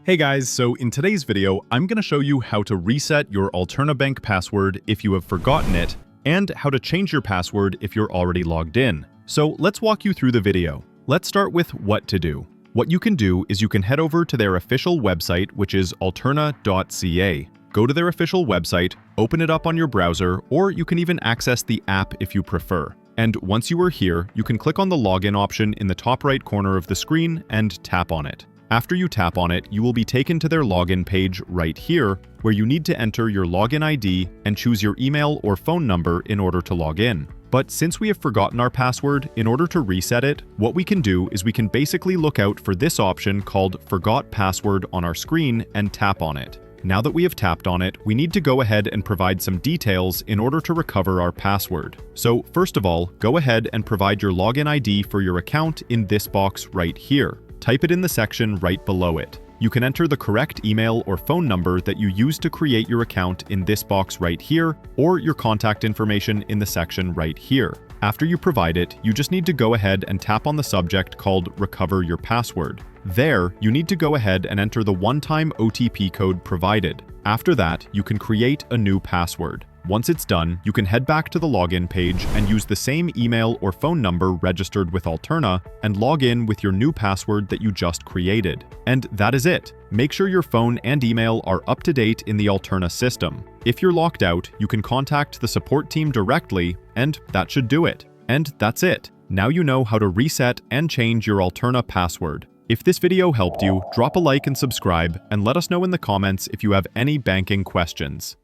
Hey guys, so in today's video, I'm going to show you how to reset your Alterna Bank password if you have forgotten it, and how to change your password if you're already logged in. So let's walk you through the video. Let's start with what to do. What you can do is you can head over to their official website, which is alterna.ca. Go to their official website, open it up on your browser, or you can even access the app if you prefer. And once you are here, you can click on the login option in the top right corner of the screen and tap on it. After you tap on it, you will be taken to their login page right here, where you need to enter your login ID and choose your email or phone number in order to log in. But since we have forgotten our password, in order to reset it, what we can do is we can basically look out for this option called Forgot Password on our screen and tap on it. Now that we have tapped on it, we need to go ahead and provide some details in order to recover our password. So first of all, go ahead and provide your login ID for your account in this box right here. Type it in the section right below it. You can enter the correct email or phone number that you used to create your account in this box right here, or your contact information in the section right here. After you provide it, you just need to go ahead and tap on the subject called Recover Your Password. There, you need to go ahead and enter the one-time OTP code provided. After that, you can create a new password. Once it's done, you can head back to the login page and use the same email or phone number registered with Alterna and log in with your new password that you just created. And that is it. Make sure your phone and email are up to date in the Alterna system. If you're locked out, you can contact the support team directly, and that should do it. And that's it. Now you know how to reset and change your Alterna password. If this video helped you, drop a like and subscribe, and let us know in the comments if you have any banking questions.